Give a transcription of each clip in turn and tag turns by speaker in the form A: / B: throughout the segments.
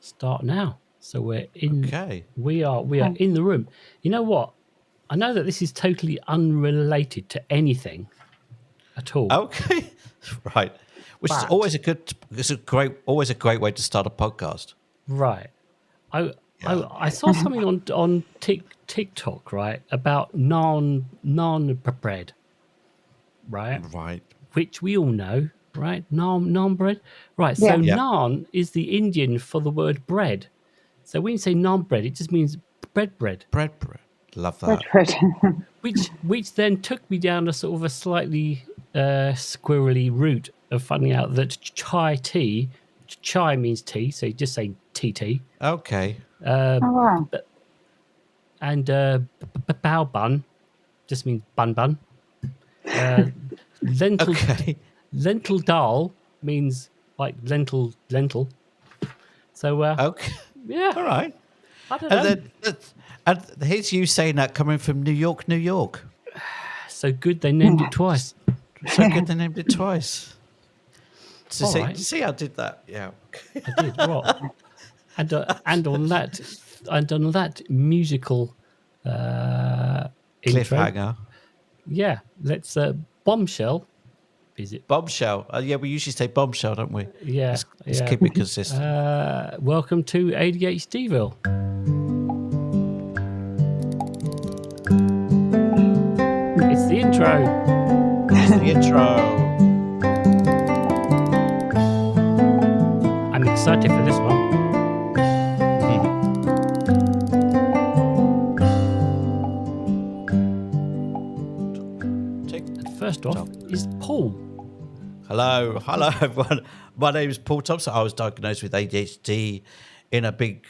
A: start now. So we're in.
B: Okay.
A: We are in the room. You know what? I know that this is totally unrelated to anything at all.
B: Okay. Right. Which is
A: But-
B: always always a great way to start a podcast.
A: Right. I saw something on TikTok, right, about naan bread, right?
B: Right.
A: Which we all know, right? Naan bread, right? So
B: Yeah.
A: naan is the Indian for the word bread. So when you say naan bread, it just means bread.
B: Bread. Love that.
C: Bread.
A: Which then took me down a sort of a slightly squirrely route of finding out that chai means tea, so you just say TT.
B: Okay.
C: Oh, wow.
A: And bao bun just means bun. Lentil dal means like lentil. So
B: Okay.
A: yeah,
B: All right.
A: I don't know.
B: And here's you saying that coming from New York.
A: So good they named it twice.
B: So good they named it twice. So
A: All
B: see how I did that? Yeah.
A: I did what? And on that musical intro,
B: Cliffhanger.
A: yeah, let's bombshell. Is it
B: Bombshell. Yeah, we usually say bombshell, don't we?
A: Yeah,
B: Let's keep it consistent.
A: welcome to ADHDville. It's the intro.
B: The intro.
A: I'm excited for this one. First off is Paul.
B: Hello everyone. My name is Paul Thompson. I was diagnosed with ADHD in a big,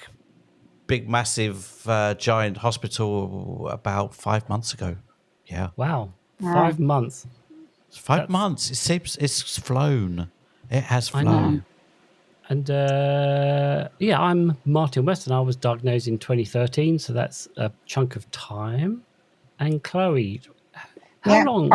B: massive, giant hospital about 5 months ago. Yeah.
A: Wow. 5 months.
B: 5 months. It seems it's flown. It has flown.
A: I know. And yeah, I'm Martin Weston. I was diagnosed in 2013, so that's a chunk of time. And Chloe, how long?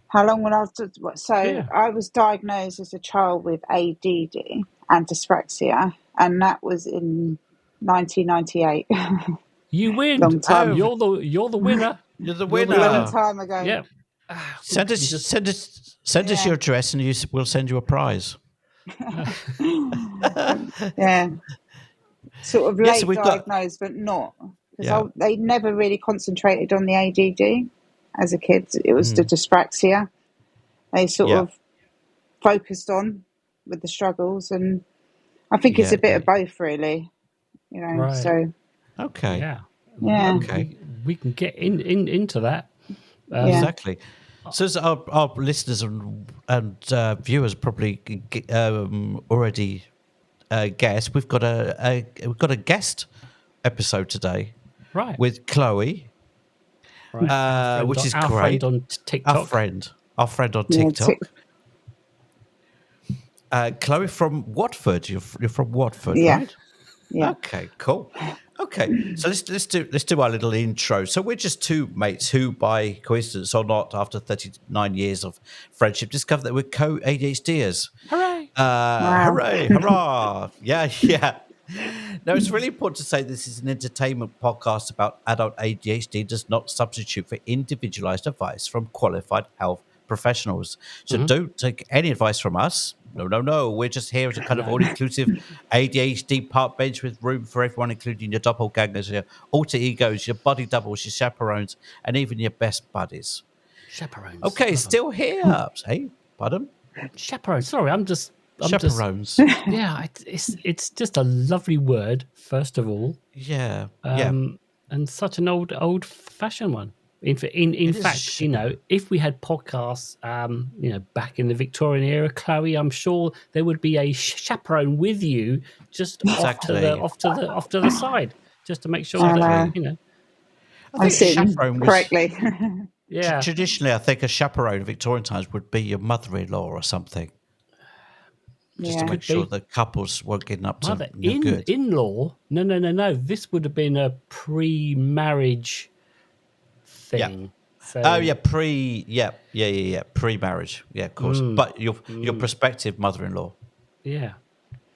C: How long when I was... So I was diagnosed as a child with ADD and Dyspraxia, and that was in 1998.
A: You win.
C: Long time.
A: You're the winner.
B: You're the winner.
C: A long time ago.
A: Yeah.
B: Send us your address, and we'll send you a prize.
C: Yeah. Sort of
B: Yeah,
C: late
B: so we've
C: diagnosed, but not. Because
B: Yeah.
C: they never really concentrated on the ADD as a kid. It was the dyspraxia. They sort of focused on with the struggles, and I think it's a bit of both, really. You know,
A: Right.
C: so
B: Okay.
C: yeah.
B: Okay.
A: We can get into that.
B: Exactly. So as our listeners and viewers probably already guessed, we've got a guest episode today,
A: Right.
B: with Chloe,
A: Right.
B: which is
A: our
B: great.
A: friend on TikTok.
B: Our friend on TikTok. Chloe from Watford. You're from Watford, right?
C: Yeah.
B: Okay, cool. Okay, so let's do our little intro. So we're just two mates who, by coincidence or not, after 39 years of friendship, discovered that we're co-ADHDers.
A: Hooray!
B: Hooray! Hurrah! Yeah. Now, it's really important to say this is an entertainment podcast about adult ADHD. Does not substitute for individualized advice from qualified health professionals. So don't take any advice from us. No. We're just here as a kind of all-inclusive ADHD park bench with room for everyone, including your doppelgangers, your alter egos, your body doubles, your chaperones, and even your best buddies.
A: Chaperones.
B: Okay, still here. Hey, pardon?
A: Chaperones. Sorry, I'm just
B: Chaperones.
A: yeah, it's just a lovely word, first of all.
B: Yeah.
A: And such an old-fashioned one. In fact, if we had podcasts, back in the Victorian era, Chloe, I'm sure there would be a chaperone with you just off to the side, just to make sure that
B: I think
C: I'm
B: chaperone
C: correctly.
A: Yeah.
B: Traditionally, I think a chaperone in Victorian times would be your mother-in-law or something. Just to make sure the couples weren't getting up to no good.
A: In-law? No. This would have been a pre-marriage thing.
B: Yeah. Pre-marriage. Yeah, of course. But your prospective mother-in-law.
A: Yeah.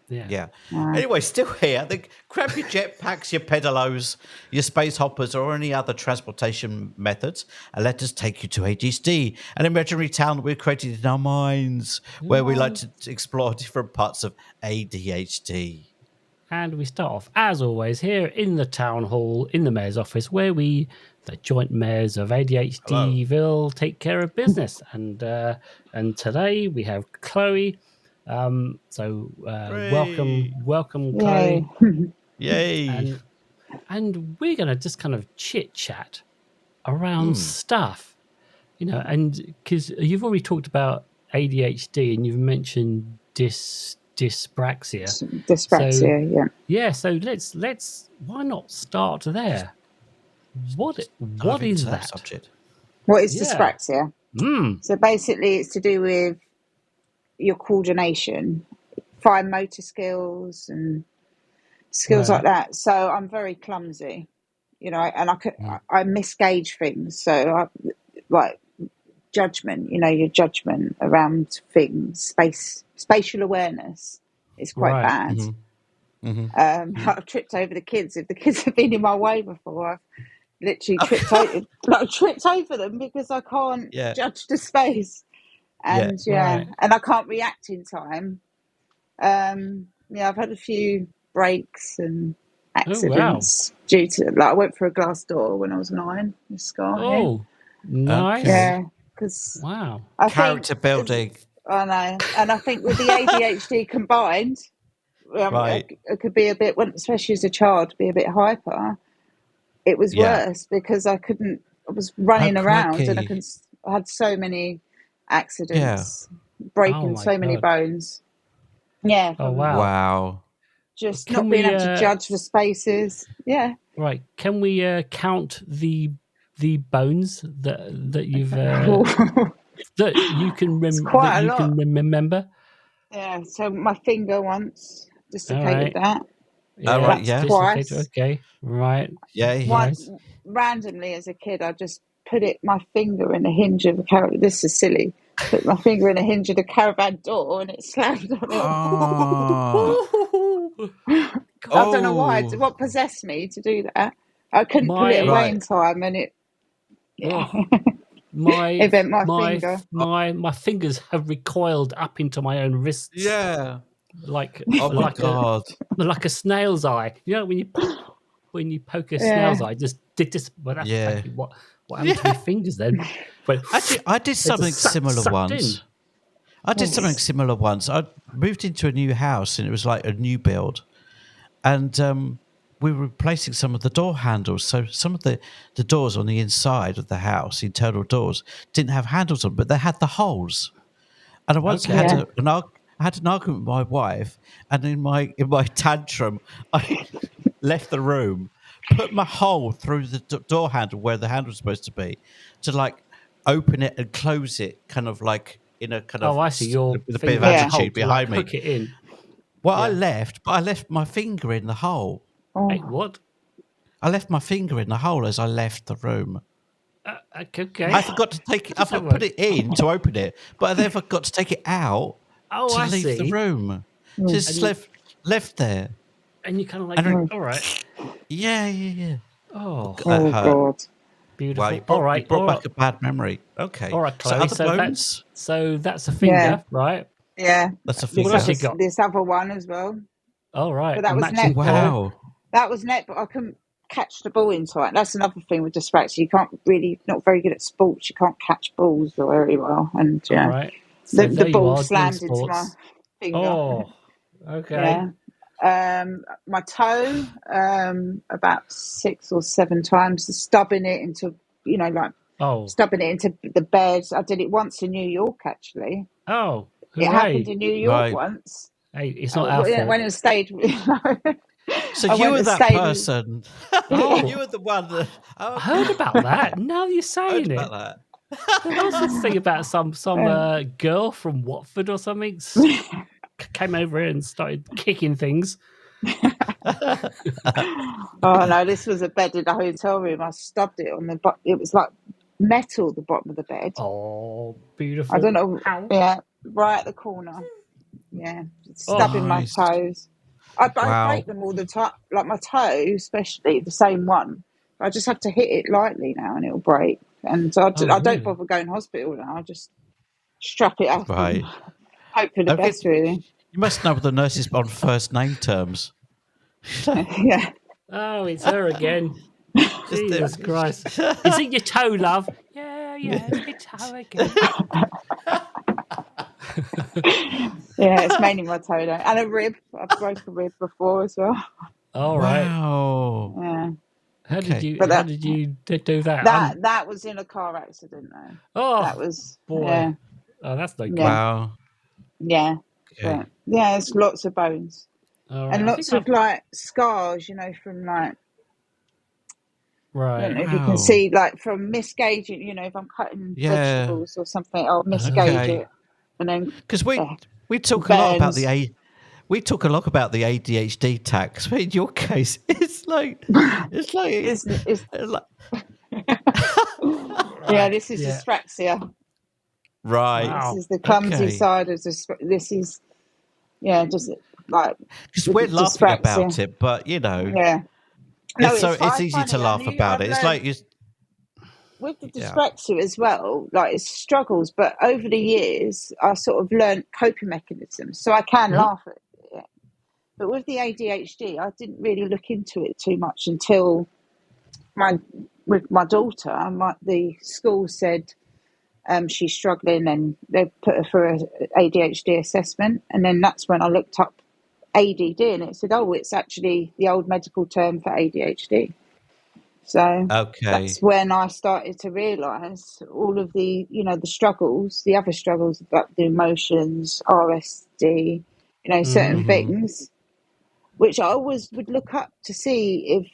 B: Yeah. Anyway, still here. Grab your jetpacks, your pedalos, your space hoppers, or any other transportation methods, and let us take you to ADHD, an imaginary town that we've created in our minds, where we like to explore different parts of ADHD.
A: And we start off, as always, here in the town hall, in the mayor's office, where we, the joint mayors of ADHDville, take care of business. And today we have Chloe. So welcome, Chloe.
B: Yay!
A: And we're going to just kind of chit chat around stuff, and because you've already talked about ADHD and you've mentioned dyspraxia.
C: Dyspraxia,
A: yeah. So let's why not start there? What is that
B: subject?
C: What is dyspraxia?
A: Mm.
C: So basically, it's to do with your coordination, fine motor skills, and skills like that. So I'm very clumsy, and I misgauge things. So like judgment, your judgment around things, spatial awareness is quite bad. I've tripped over the kids. If the kids have been in my way before, I've literally tripped over them because I can't judge the space, and and I can't react in time. I've had a few breaks and accidents due to I went for a glass door when I was 9. This scar here.
A: Nice.
C: Yeah, because
B: character building.
C: I know, and I think with the ADHD combined, it could be a bit, especially as a child, be a bit hyper. It was worse because I was running around and I had so many accidents, breaking so many bones. Yeah.
A: Oh, wow.
C: Just not being able to judge the spaces. Yeah.
A: Right. Can we count the bones that you've that you can remember?
C: Yeah. So my finger once dislocated that.
A: Yeah.
C: Twice.
A: Okay. Right.
B: Yeah.
C: Once, randomly as a kid, I just put my finger in a hinge of a caravan. This is silly. Put my finger in a hinge of the caravan door and it slammed on it. I don't know why. What possessed me to do that? I couldn't put it away in time, and it. It bent my finger.
A: My fingers have recoiled up into my own wrists.
B: Yeah.
A: Like
B: God.
A: Like a snail's eye. When you poke a snail's eye, just well, that's exactly what happened to my fingers then. But
B: actually, I did something similar once. I moved into a new house and it was like a new build, and we were replacing some of the door handles. So some of the doors on the inside of the house, internal doors, didn't have handles on, but they had the holes. And I once had an argument with my wife, and in my tantrum, I left the room, put my hole through the door handle where the handle was supposed to be, to like open it and close it, kind of like in a kind of
A: I see.
B: with a bit of attitude behind me.
A: Hook it in.
B: Well, I left my finger in the hole.
A: Wait, what?
B: I left my finger in the hole as I left the room.
A: Okay.
B: I forgot to take it. I put it in to open it, but I then forgot to take it out to leave the room. Just left there.
A: And you kind of like, all right.
B: Yeah.
A: Oh
C: God.
A: Beautiful.
B: Well, you brought back a bad memory. Okay.
A: All right, Chloe.
B: So other bones?
A: That's a finger, right?
C: Yeah.
B: That's a finger.
A: What else you got?
C: This other one as well.
A: All right.
C: But that was netball.
B: Wow.
C: That was net, but I couldn't catch the ball in time. That's another thing with dyspraxia. You can't not very good at sports. You can't catch balls very well. And
A: all right. So
C: the ball slammed into my finger.
A: Oh, okay.
C: Yeah. My toe, about 6 or 7 times, stubbing it into, stubbing it into the bed. I did it once in New York, actually.
A: Oh,
C: it happened in New York once.
A: Hey, it's not our fault.
C: When it stayed.
B: So you were that person. You were the one that.
A: I heard about that. Now you're saying it.
B: About
A: that. There was this thing about some girl from Watford or something came over here and started kicking things.
C: Oh no, this was a bed in a hotel room. I stubbed it on the bottom. It was like metal, the bottom of the bed.
A: Oh, beautiful.
C: I don't know. Yeah, right at the corner. stubbing my toes. I break them all the time, like my toe, especially the same one. I just have to hit it lightly now, and it'll break. And so I don't bother going to hospital now. I just strap it up and hope for the best. Really,
B: you must know the nurses on first name terms.
C: Yeah.
A: Oh, it's her again. Jesus Christ! Is it your toe, love? Yeah, it's my toe again.
C: Yeah, it's mainly my toe, though. And a rib. I broke a rib before as well.
A: All right.
B: Wow.
C: Yeah.
A: How did you do that?
C: That was in a car accident, though.
A: Oh,
C: that was
A: boy.
C: Yeah.
A: Oh, that's no good.
B: Wow.
C: Yeah.
B: Okay.
C: Yeah, it's lots of bones.
A: Right.
C: And lots of like scars, from like, I don't know if you can see, like from misgauging, if I'm cutting vegetables or something, I'll misgauge it. And then
B: because we talk a lot about the ADHD tax, but in your case, it's like
C: yeah, this is dyspraxia.
B: Right.
C: Wow. This is the clumsy side of this is just like,
B: because we're laughing about it, but it's easy to laugh about it. It's like
C: with the dyspraxia as well, like it's struggles, but over the years I sort of learned coping mechanisms, so I can laugh at it. But with the ADHD, I didn't really look into it too much until with my daughter. The school said she's struggling, and they put her for an ADHD assessment, and then that's when I looked up ADD, and it said, it's actually the old medical term for ADHD. So that's when I started to realise all of the, the struggles, the other struggles, about the emotions, RSD, certain things, which I always would look up to see if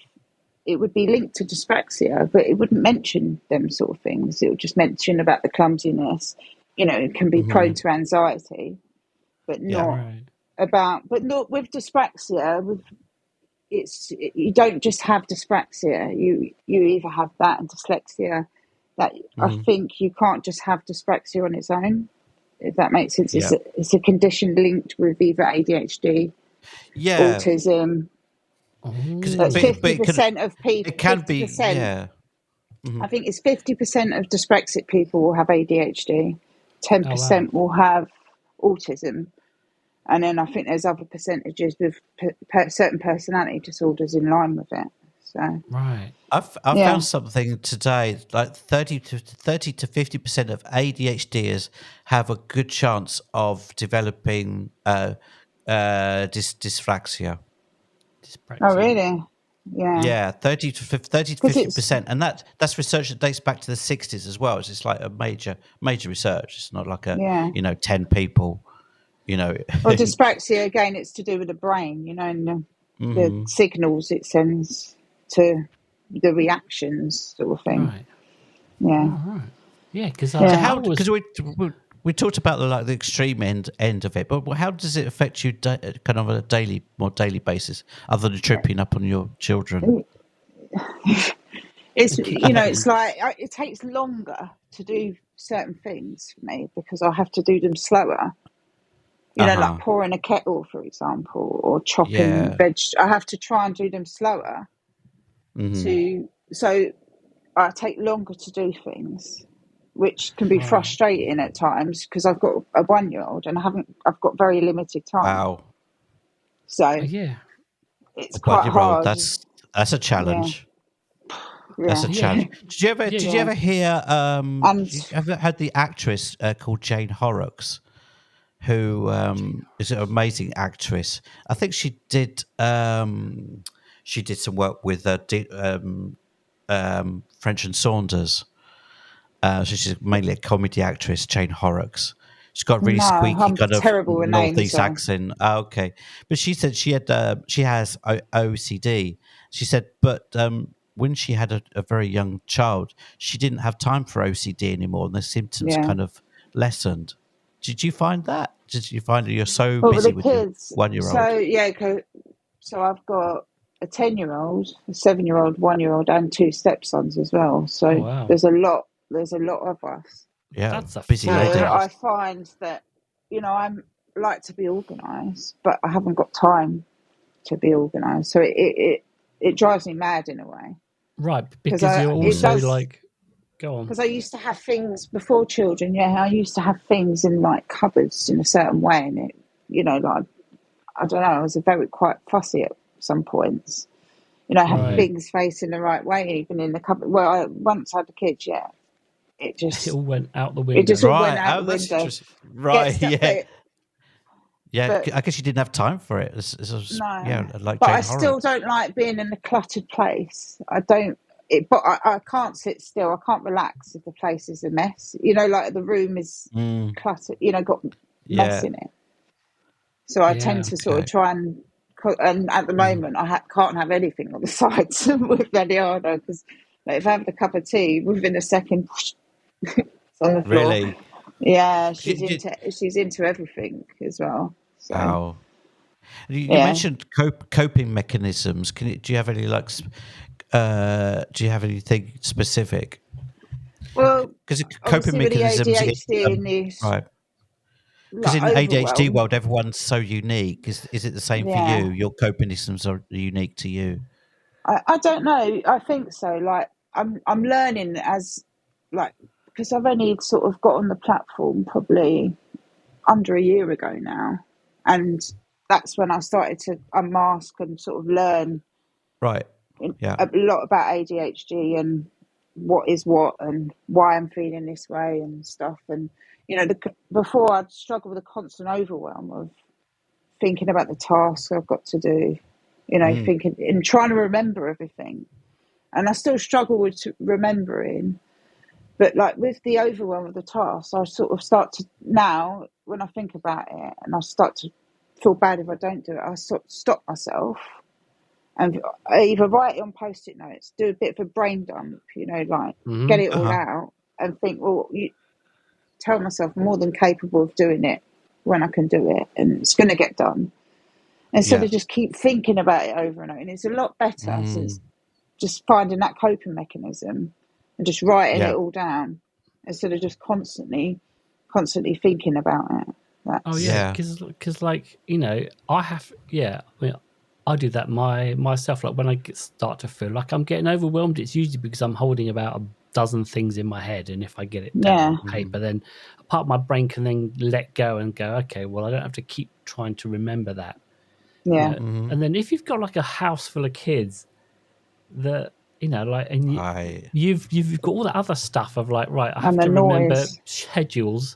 C: it would be linked to dyspraxia, but it wouldn't mention them sort of things. It would just mention about the clumsiness, it can be prone to anxiety, but not with dyspraxia, you don't just have dyspraxia. You either have that and dyslexia. That I think you can't just have dyspraxia on its own, if that makes sense. It's a condition linked with either ADHD, autism. Because 50% of people,
B: it can 50%, be.
C: I think it's 50% of dyspraxic people will have ADHD, 10% will have autism. And then I think there's other percentages with certain personality disorders in line with it. So
B: I found something today, like 30 to 50% of ADHDers have a good chance of developing dyspraxia.
C: Oh, really? Yeah.
B: Yeah, 30 to 50%, and that's research that dates back to the 60s as well. It's like a major research. It's not like 10 people.
C: Well, dyspraxia, again, it's to do with the brain, and the signals it sends to the reactions, sort of thing.
A: Right.
C: Yeah.
A: Oh, right. Yeah, because
B: we talked about the extreme end of it, but how does it affect you kind of on a more daily basis, other than tripping up on your children?
C: It's it's like it takes longer to do certain things for me because I have to do them slower. Like pouring a kettle, for example, or chopping veg. I have to try and do them slower. So I take longer to do things, which can be frustrating at times because I've got a 1-year-old and I've got very limited time.
B: Wow.
C: So it's quite hard.
B: That's a challenge. Yeah. That's a challenge. Did you ever hear? Have you ever had the actress called Jane Horrocks? Who is an amazing actress? I think she did some work with French and Saunders. So she's mainly a comedy actress, Jane Horrocks. She's got a really squeaky kind of northeast accent. Oh, okay, but she said she has OCD. She said, but when she had a very young child, she didn't have time for OCD anymore, and the symptoms kind of lessened. Did you find that? Did you find that you're so busy with kids? Your 1-year-old?
C: So I've got a 10-year-old, a 7-year-old, 1-year-old, and 2 stepsons as well. So there's a lot. There's a lot of us.
B: Yeah, that's a busy lady.
C: I find that like to be organised, but I haven't got time to be organised. So it drives me mad in a way.
A: Right, because you're also like, go on.
C: Because I used to have things before children. Yeah, I used to have things in like cupboards in a certain way, and it, you know, like I don't know, I was very quite fussy at some points. You know, I had things facing the right way, even in the cupboard. Well, once I had the kids, yeah, it all
A: went out the window.
C: It just all went out the window.
B: Right, yeah. Yeah, but I guess you didn't have time for it.
C: No,
B: yeah, like
C: but
B: Jane
C: I still don't like being in a cluttered place. I don't. But I can't sit still. I can't relax if the place is a mess. You know, like the room is cluttered. You know, got mess in it. So I tend to sort of try and at the moment I can't have anything on the sides with Eliana, because like, if I have a cup of tea, within a second, it's on the floor.
B: Really?
C: Yeah, she's into everything as well. So.
B: Wow. You mentioned coping mechanisms. Do you have any do you have anything specific?
C: Well,
B: because coping mechanisms,
C: with the ADHD and this,
B: right? Because in the ADHD world, everyone's so unique. Is it the same for you? Your coping mechanisms are unique to you.
C: I don't know. I think so. Like I'm learning because I've only sort of got on the platform probably under a year ago now, and that's when I started to unmask and sort of learn a lot about ADHD and what is what and why I'm feeling this way and stuff. And you know, before I'd struggle with a constant overwhelm of thinking about the tasks I've got to do, you know, thinking and trying to remember everything. And I still struggle with remembering, but like with the overwhelm of the tasks, I sort of start to now when I think about it, and I start to feel bad if I don't do it. I sort of stop myself and I either write it on post-it notes, do a bit of a brain dump, you know, like get it all out and think, well, tell myself I'm more than capable of doing it when I can do it, and it's going to get done. Instead of just keep thinking about it over and over. And it's a lot better since just finding that coping mechanism and just writing it all down instead of just constantly thinking about it.
A: Because like, you know, I do that myself. Like when I start to feel like I'm getting overwhelmed, it's usually because I'm holding about a dozen things in my head, and if I get it down on paper, then a part of my brain can then let go and go, okay, well, I don't have to keep trying to remember that.
C: Yeah.
A: You know? And then if you've got like a house full of kids that, you know, like, and you've got all the other stuff of like, right, I have to remember schedules.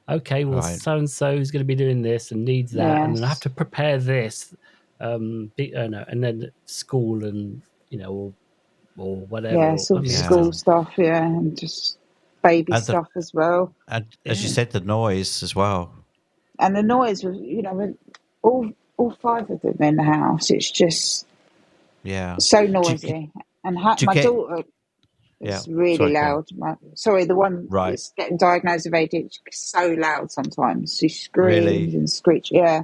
A: Okay, well, so and so is going to be doing this and needs that, and then I have to prepare this. And then school and, you know, or whatever.
C: Yeah, sort of school stuff, and just baby stuff as well.
B: And as you said, the noise as well.
C: And the noise was, you know, with all five of them in the house, it's just so noisy. And my daughter is really loud. The one that's getting diagnosed with ADHD is so loud sometimes. She screams and screeches. Yeah.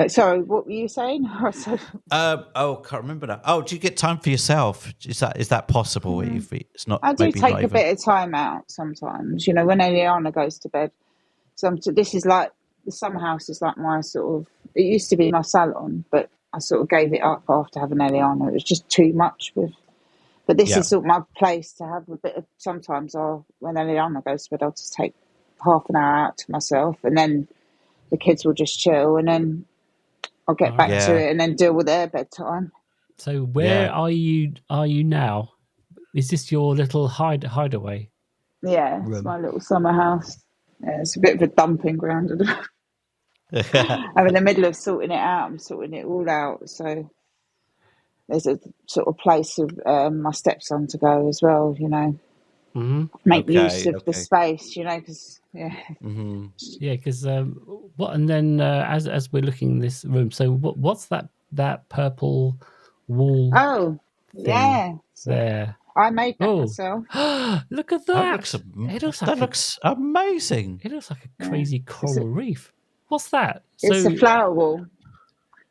C: Sorry, what were you saying?
B: Can't remember now. Oh, do you get time for yourself? Is that possible? If it's not,
C: I do take a bit of time out sometimes. You know, when Eliana goes to bed. This is like the summer house is like my sort of. It used to be my salon, but I sort of gave it up after having Eliana. It was just too much But this is sort of my place to have a bit of. Sometimes when Eliana goes to bed, I'll just take half an hour out to myself, and then the kids will just chill, and then I'll get back to it and then deal with their bedtime.
A: So where are you now? Is this your little hideaway?
C: Yeah, it's my little summer house. Yeah, it's a bit of a dumping ground. I'm in the middle of sorting it out. I'm sorting it all out. So there's a sort of place of my stepson to go as well, you know. Make use of the space, you know, because
A: because and then as we're looking in this room, so what's that purple wall?
C: Oh,
A: thing there.
C: I made that myself.
A: Look at that!
B: That looks amazing.
A: It looks like a crazy coral reef. What's that?
C: It's a flower wall.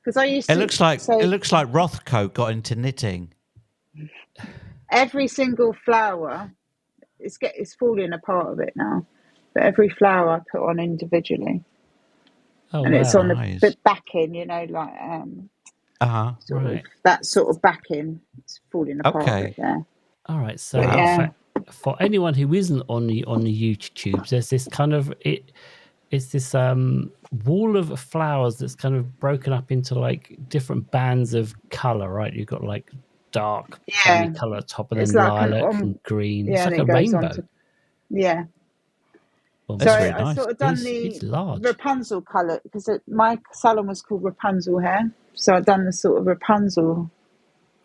C: Because I used to.
B: It looks like Rothko got into knitting.
C: Every single flower. It's falling apart a bit now, but every flower I put on individually.
A: Oh
C: and it's
A: wow!
C: on
B: Nice.
C: the backing, like sort of
A: Right.
C: that sort of backing. It's falling apart a
B: Okay.
C: bit there.
A: All right. So
C: But yeah,
A: for anyone who isn't on the YouTubes, there's this kind of it's this wall of flowers that's kind of broken up into like different bands of color, right? You've got like dark primary
C: yeah,
A: color at top, and
C: it's
A: then
C: like
A: lilac and green. It's
C: and
A: like
C: it
A: a
C: goes on
A: rainbow.
C: to yeah.
A: Well,
C: So
B: That's really
C: I
B: nice.
C: sort of done
A: it's
C: the
A: large.
C: Rapunzel colour because my salon was called Rapunzel Hair. So I've done the sort of Rapunzel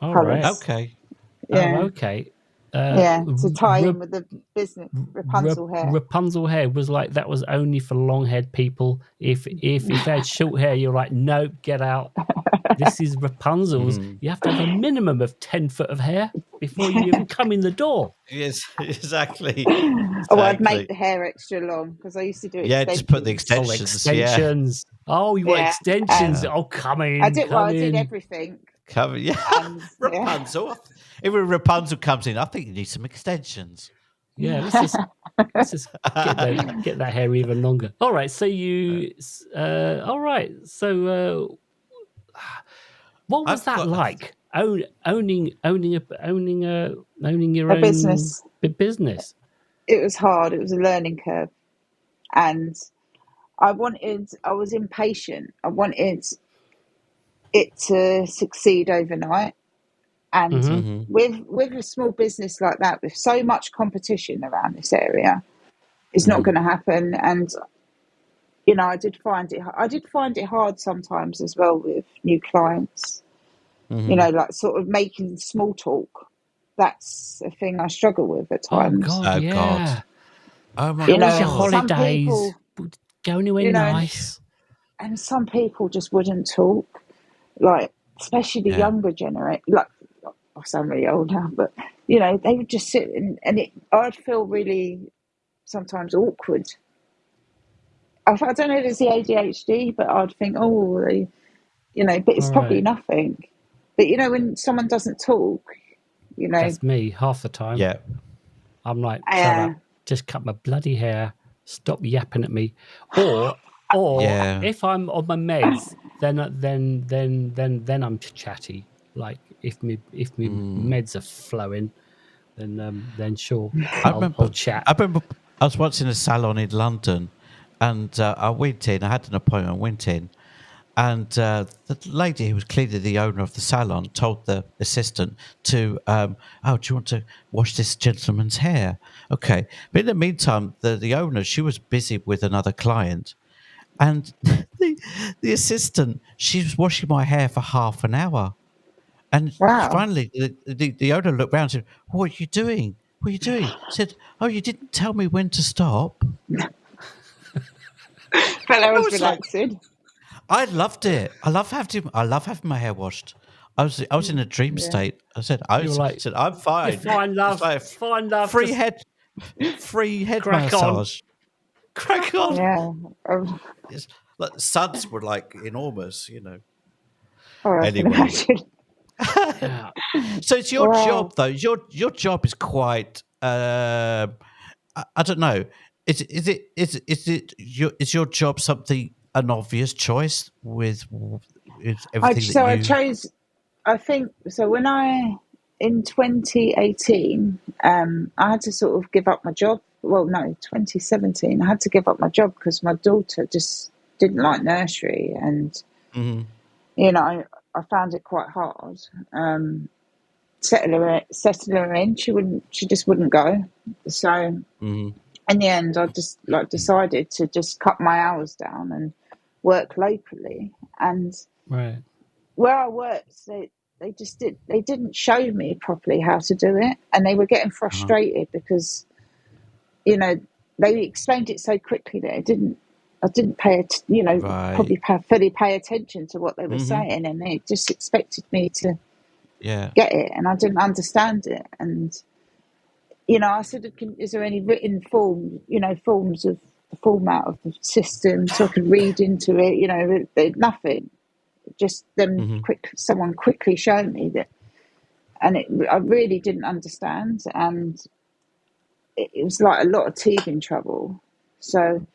A: All
C: colours.
A: right.
B: Okay.
C: Yeah.
A: Oh, okay.
C: To tie in with the business Rapunzel hair.
A: Rapunzel hair was like that was only for long-haired people. If they had short hair, you're like, nope, get out. This is Rapunzel's. You have to have a minimum of 10 foot of hair before you even come in the door.
B: Yes, exactly.
C: Oh, I'd make the hair extra long because I used to do
B: Yeah,
C: extensions.
B: just put the
A: Oh,
B: extensions.
A: extensions.
B: Yeah.
A: Oh, you want extensions? Oh, come in.
C: I did everything.
B: Cover, yeah.
C: And,
B: Rapunzel. If Rapunzel comes in, I think you need some extensions.
A: Yeah, let's just get that hair even longer. All right, so all right, so what was that like? Owning your
C: a
A: own
C: business.
A: business.
C: It was hard. It was a learning curve, and I was impatient. I wanted it to succeed overnight. And with a small business like that, with so much competition around this area, it's not going to happen. And I did find it hard sometimes as well with new clients. Like sort of making small talk. That's a thing I struggle with at times.
A: Oh God, yeah.
B: Oh my
A: How was
B: God.
A: your
C: Some
A: holidays?
C: people,
A: Go anywhere nice?
C: and some people just wouldn't talk. Like, especially the younger generation. Like, I sound really old now, but they would just sit and I'd feel really sometimes awkward. I don't know if it's the ADHD, but I'd think, but it's probably nothing. But when someone doesn't talk,
A: that's me half the time.
B: Yeah,
A: I'm like, shut up, just cut my bloody hair, stop yapping at me, or if I'm on my meds, then I'm chatty. Like if me meds are flowing, then sure, I'll chat.
B: I remember I was once in a salon in London, and I went in. I had an appointment. Went in, and the lady who was clearly the owner of the salon told the assistant to, "Oh, do you want to wash this gentleman's hair?" Okay, but in the meantime, the owner, she was busy with another client, and the assistant, she was washing my hair for half an hour. And finally, the owner looked round and said, "What are you doing? What are you doing?" I said, "Oh, you didn't tell me when to stop."
C: But I was relaxing.
B: I loved it. I love having my hair washed. I was in a dream state. I said, "I'm fine.
A: You're fine, love.
B: Like
A: Fine, love.
B: free head massage. Crack on.
C: Yeah.
B: It's like the suds were like enormous,
C: I can
B: Anyway.
C: imagine.
B: So it's your job, though. Your job is quite. I don't know. Is your job an obvious choice with everything
C: I chose. I think so. When in 2018, I had to sort of give up my job. Well, no, 2017, I had to give up my job because my daughter just didn't like nursery, and I found it quite hard. Settle her in. She just wouldn't go. So in the end, I just decided to just cut my hours down and work locally. And where I worked, they didn't show me properly how to do it, and they were getting frustrated because they explained it so quickly that I didn't probably fully pay attention to what they were saying, and they just expected me to get it, and I didn't understand it. And I said, is there any written forms of the format of the system so I could read into it? Nothing. Just someone quickly showed me that, and I really didn't understand, and it was like a lot of teething trouble. So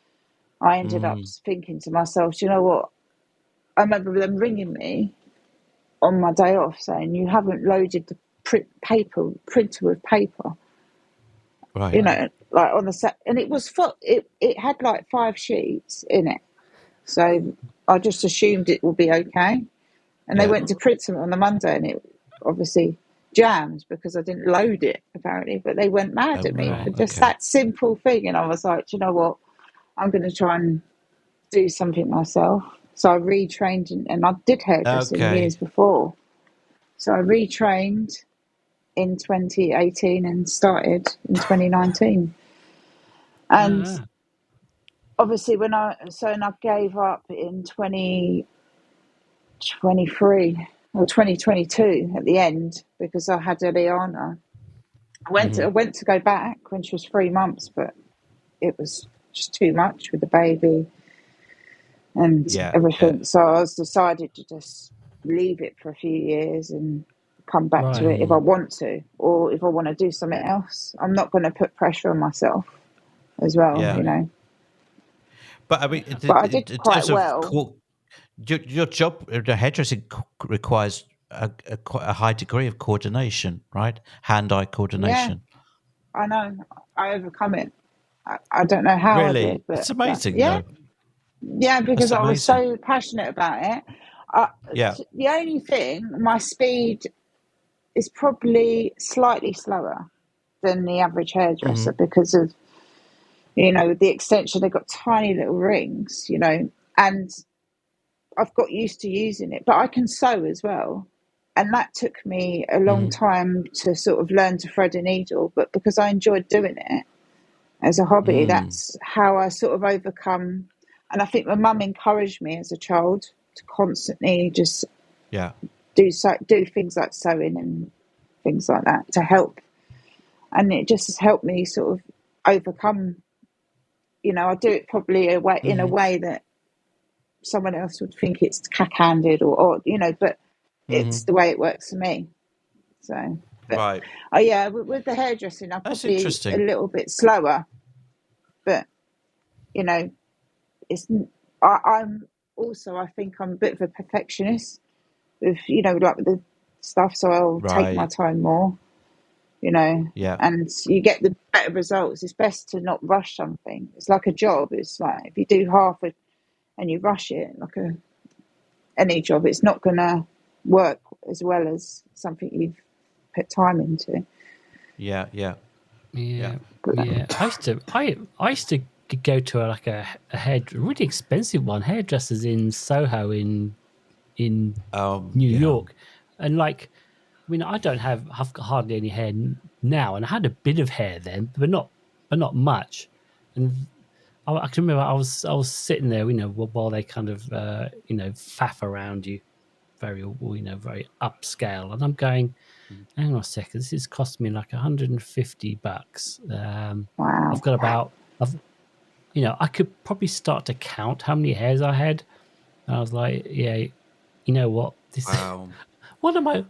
C: I ended up thinking to myself, do you know what? I remember them ringing me on my day off saying, you haven't loaded the printer with paper.
B: Right.
C: You know, like on the set, and it was it had like 5 sheets in it. So I just assumed it would be okay. And they went to print them on the Monday, and it obviously jammed because I didn't load it, apparently. But they went mad at me for just that simple thing. And I was like, do you know what? I'm going to try and do something myself. So I retrained, and I did hairdressing years before. So I retrained in 2018 and started in 2019. And obviously when I gave up in 2023 or 2022 at the end because I had Eliana. I went to go back when she was 3 months, but it was just too much with the baby and everything. So I was decided to just leave it for a few years and come back to it if I want to, or if I want to do something else. I'm not going to put pressure on myself as well, you know.
B: But I mean,
C: but I did quite well.
B: Your job, the hairdressing, requires a high degree of coordination, right? Hand-eye coordination.
C: Yeah, I know. I overcome it. I don't know how I did, but
B: it's amazing.
C: Yeah, because I was so passionate about it. The only thing, my speed is probably slightly slower than the average hairdresser because of, you know, the extension. They've got tiny little rings, you know, and I've got used to using it, but I can sew as well. And that took me a long time to sort of learn to thread a needle, but because I enjoyed doing it as a hobby, that's how I sort of overcome. And I think my mum encouraged me as a child to constantly just do things like sewing and things like that to help. And it just has helped me sort of overcome, you know, I do it probably in a way that someone else would think it's cack-handed or you know, but it's the way it works for me. So, but, with the hairdressing, I'm probably a little bit slower, but you know, I'm also, I think I'm a bit of a perfectionist with, you know, like with the stuff, so I'll take my time more, you know, and you get the better results. It's best to not rush something. It's like a job. It's like if you do half it and you rush it, like any job, it's not going to work as well as something you've put time into.
A: Yeah. I used to go to a really expensive one, hairdressers in Soho in New York, and like, I mean, I've got hardly any hair now, and I had a bit of hair then, but not much. And I can remember I was sitting there, you know, while they kind of you know, faff around you, very, you know, very upscale, and I'm going, hang on a second, this is costing me like $150.
C: Wow.
A: I've got you know, I could probably start to count how many hairs I had, and I was like, yeah, you know what, what am I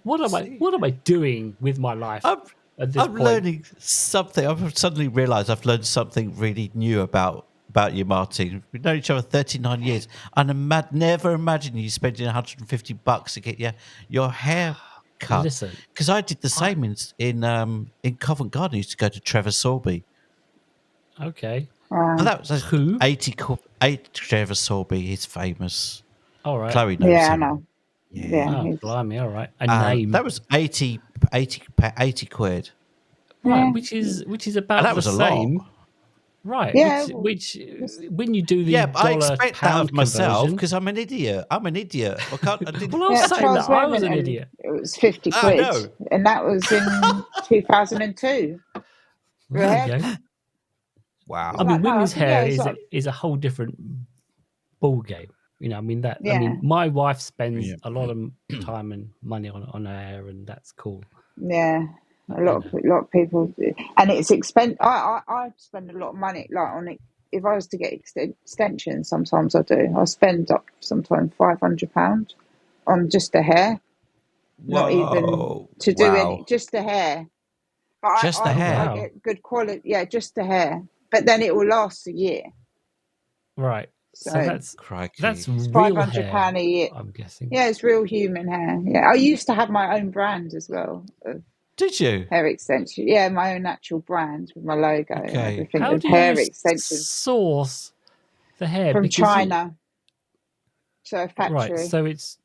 A: doing with my life? At this
B: I'm
A: point?
B: learning something. I've suddenly realised I've learned something really new about you, Martin. We've known each other 39 years, and never imagined you spending $150 to get your hair cut.
A: Listen,
B: because I did the same in Covent Garden. I used to go to Trevor Sorby.
A: Okay.
B: And that was
A: who?
B: 80 Trevor Sorby. He's famous.
A: All right.
B: Chloe knows him.
C: I know. Yeah.
A: Oh, blimey! All right. A name.
B: That was 80 quid.
A: Right, which is about
B: that was
A: the
B: a
A: same.
B: lot.
A: Right.
C: Yeah.
A: Which when you do the
B: I expect that of myself
A: conversion,
B: because I'm an idiot. I didn't.
A: well, I was saying that I was an idiot.
C: It was 50 quid, and that was in 2002.
A: There you go.
B: Wow.
A: I mean, women's hair is a whole different ball game. You know, I mean that. I mean, my wife spends a lot of time and money on her hair, and that's cool.
C: Yeah, a lot of people do. And it's expensive. I spend a lot of money like on it. If I was to get extensions, sometimes I do. I spend up sometimes £500 on just the hair.
B: Whoa.
C: Not even to do any, just the hair. But
B: the hair.
C: I get good quality. Yeah, just the hair. But then it will last a year.
A: Right. So that's
B: Crikey.
A: real hair,
C: £500 a year.
A: I'm guessing.
C: Yeah, it's real human hair. Yeah, I used to have my own brand as well of
B: Did you?
C: hair extension. Yeah, my own actual brand with my logo and everything
A: How
C: of
A: do
C: hair
A: you
C: extensions
A: source the hair?
C: from
A: Because
C: China. So a factory.
A: Right. So it's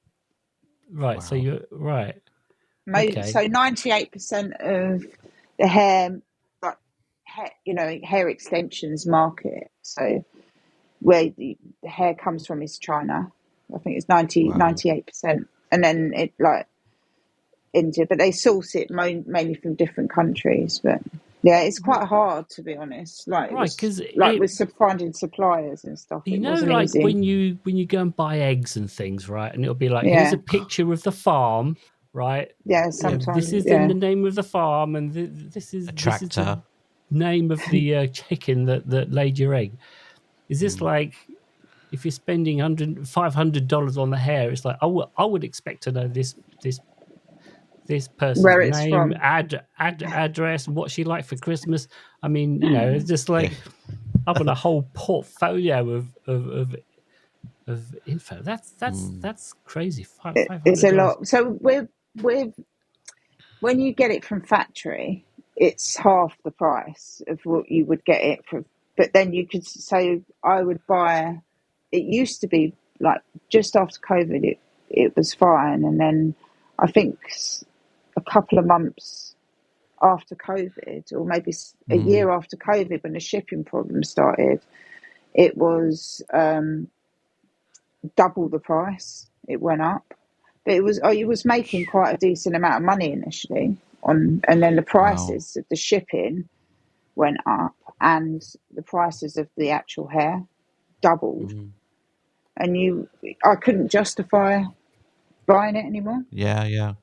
A: right. Wow. So you're right. Okay.
C: So 98% of the hair, like hair extensions market. So where the hair comes from is China. I think it's 98%, and then it like India, but they source it mainly from different countries. But yeah, it's quite hard, to be honest. Like because with finding suppliers and stuff, it wasn't easy.
A: when you go and buy eggs and things, right? And it'll be like, here's a picture of the farm, right?
C: Yeah, sometimes
A: this is the name of the farm, and this is
B: a tractor.
A: This is the name of the chicken that laid your egg. Is this like, if you're spending $500 on the hair, it's like I would expect to know this person's
C: where it's
A: name,
C: from,
A: address, what she liked for Christmas. I mean, it's just like having a whole portfolio of info. That's crazy.
C: It's a lot. So with when you get it from factory, it's half the price of what you would get it from. But then you could say, I would buy. It used to be like just after COVID, it was fine, and then I think a couple of months after COVID, or maybe a year after COVID, when the shipping problem started, it was double the price. It went up, but it was making quite a decent amount of money initially and then the prices of the shipping went up, and the prices of the actual hair doubled, and I couldn't justify buying it anymore.
B: Yeah.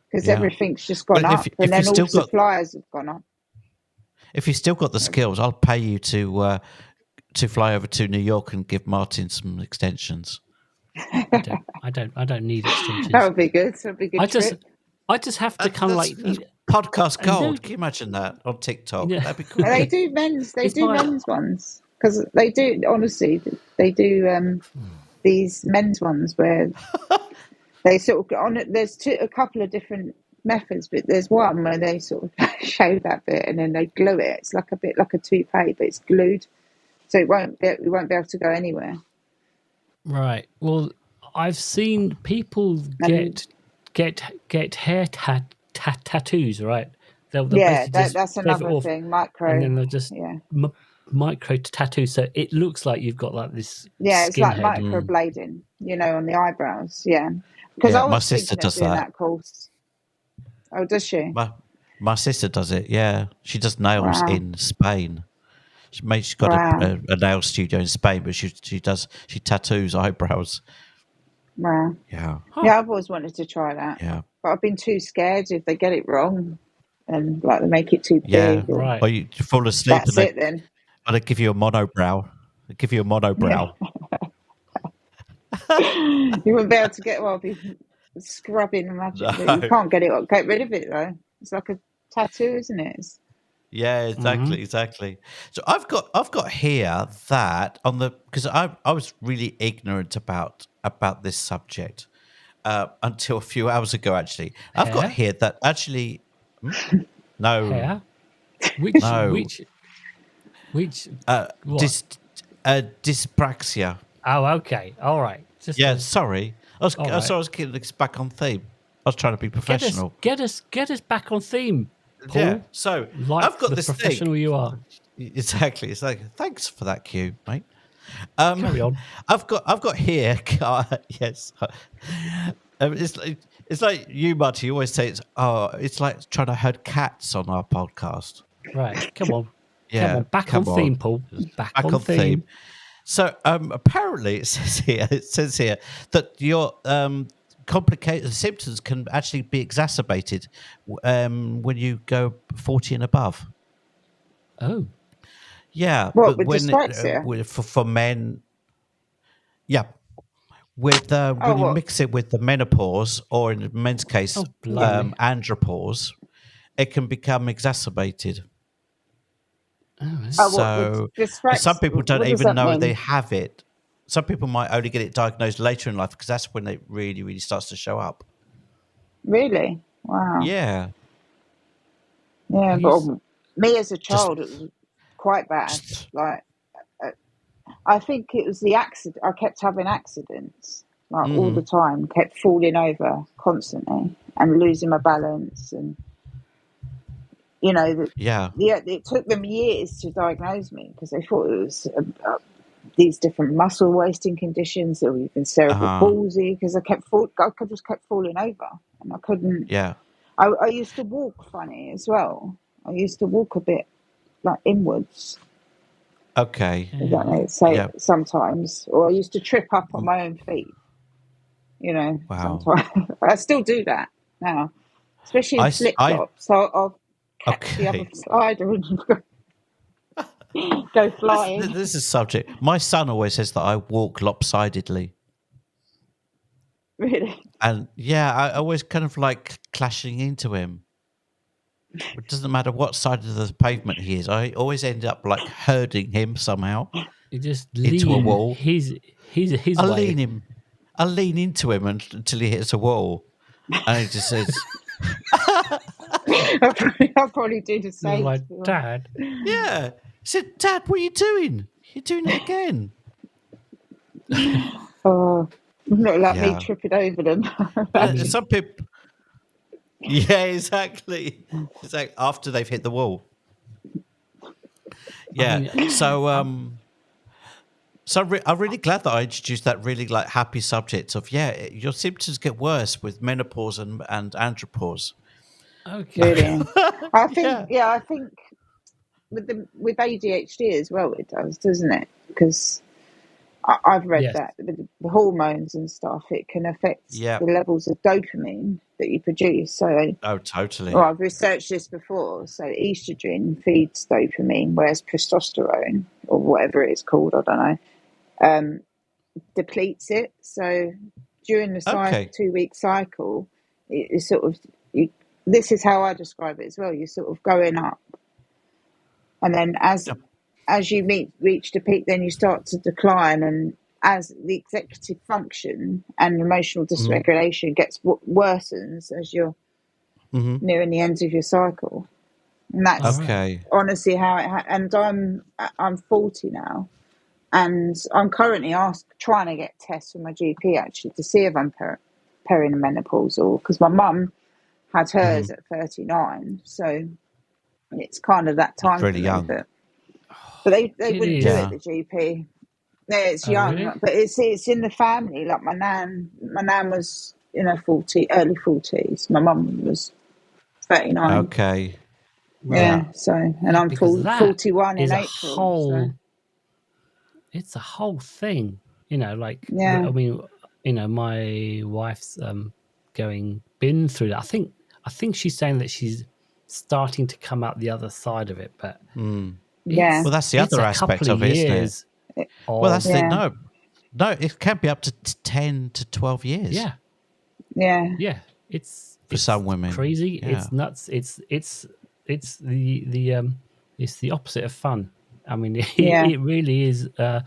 C: Because everything's just gone up, and then all suppliers have gone up.
B: If you've still got the skills, I'll pay you to fly over to New York and give Martin some extensions.
A: I don't need extensions.
C: That would be good. That'd be good.
A: I just have to kind of like
B: podcast gold. Can you imagine that on TikTok?
A: Yeah.
B: That'd be cool.
C: They do men's. They do men's ones, because they do. Honestly, they do these men's ones where they sort of on it. There's a couple of different methods, but there's one where they sort of shave that bit and then they glue it. It's like a bit like a toupee, but it's glued, so we won't be able to go anywhere. Right.
A: Well, I've seen people get hair tattoos, right?
C: That's another thing. Micro,
A: and then they'll just micro tattoo, so it looks like you've got like this.
C: Yeah, it's like microblading, on the eyebrows. Yeah, because I was
B: my sister does
C: that course. Oh, does she?
B: My sister does it. Yeah, she does nails in Spain. She's got a nail studio in Spain, but she tattoos eyebrows.
C: Wow.
B: Yeah.
C: Yeah, I've always wanted to try that.
B: Yeah.
C: But I've been too scared if they get it wrong and like they make it too big.
B: Yeah, right. Or you fall asleep
C: and then.
B: But they give you a monobrow.
C: You wouldn't be able to be scrubbing magically. No. You can't get rid of it though. It's like a tattoo, isn't it?
B: Yeah, exactly. So I've got here that because I was really ignorant about this subject until a few hours ago. Actually, I've got here that actually no,
A: hair? Which
B: dyspraxia.
A: Oh, okay, all right.
B: Sorry, I was getting this back on theme. I was trying to be professional.
A: Get us back on theme. Paul,
B: yeah, so I've got this
A: professional
B: thing.
A: You are
B: exactly. It's like, thanks for that cue, mate.
A: Carry on.
B: I've got here. Yes, it's like you, Marty. You always say it's like trying to herd cats on our podcast.
A: Right, come on.
B: Yeah,
A: come on. Back on theme, Paul. Back on theme.
B: So apparently, it says here that your complicated symptoms can actually be exacerbated when you go 40 and above.
A: Oh,
B: yeah.
C: What, with dyspraxia?
B: For men, yeah. With when you mix it with the menopause, or in men's case, andropause, it can become exacerbated. So some people don't
C: What does
B: even
C: that
B: know
C: mean?
B: they have it. Some people might only get it diagnosed later in life because that's when it really, really starts to show up.
C: Really? Wow.
B: Yeah.
C: Yeah, but me as a child, it was quite bad. Like, I think it was the accident. I kept having accidents, like all the time. Kept falling over constantly and losing my balance, and it took them years to diagnose me because they thought it was these different muscle wasting conditions or even cerebral palsy because I just kept falling over and I couldn't.
B: Yeah.
C: I used to walk funny as well. I used to walk a bit like inwards.
B: Okay.
C: So sometimes, or I used to trip up on my own feet.
B: Wow.
C: Sometimes I still do that now, especially in flip flops. So I'll catch the other slider and go flying.
B: This is subject. My son always says that I walk lopsidedly.
C: Really?
B: And I always kind of like clashing into him. It doesn't matter what side of the pavement he is. I always end up like herding him somehow.
A: You just
B: into a wall.
A: His
B: I'll
A: way.
B: lean into him until he hits a wall, and he just says,
C: I'll probably do the same.
A: Like, Dad.
B: Yeah. He said, Dad, what are you doing? You're doing it again.
C: Oh, not like me tripping over them.
B: Some people. Yeah, exactly. It's like after they've hit the wall. Yeah. I'm really glad that I introduced that really like happy subject of your symptoms get worse with menopause and andropause.
A: Okay.
C: Really? I think with ADHD as well it does, doesn't it? Because I've read that with the hormones and stuff, it can affect the levels of dopamine that you produce. So,
B: totally.
C: Well, I've researched this before. So, estrogen feeds dopamine, whereas progesterone, or whatever it's called, I don't know, depletes it. So, during the 2-week cycle, it's sort of this is how I describe it as well. You're sort of going up, and then as you reach the peak, then you start to decline, and as the executive function and emotional dysregulation gets worsens as you're nearing the end of your cycle, and that's honestly how it. And I'm 40 now, and I'm currently trying to get tests from my GP actually to see if I'm perimenopausal because my mum had hers at 39, so it's kind of that time.
B: Really young.
C: But they wouldn't do it, the GP. Yeah, it's young, really? But it's in the family. Like my nan was in her early 40s. My mum was 39.
B: Okay.
C: Yeah. So, and I'm 41 in April.
A: It's a whole thing, like, I mean, my wife's been through that. I think she's saying that she's starting to come out the other side of it, but
B: well, that's the other aspect of it, isn't it? Well, that's no, it can be up to 10 to 12 years.
C: Yeah.
A: It's
B: for some women
A: crazy.
B: Yeah.
A: It's nuts. It's the opposite of fun. I mean, it really is. And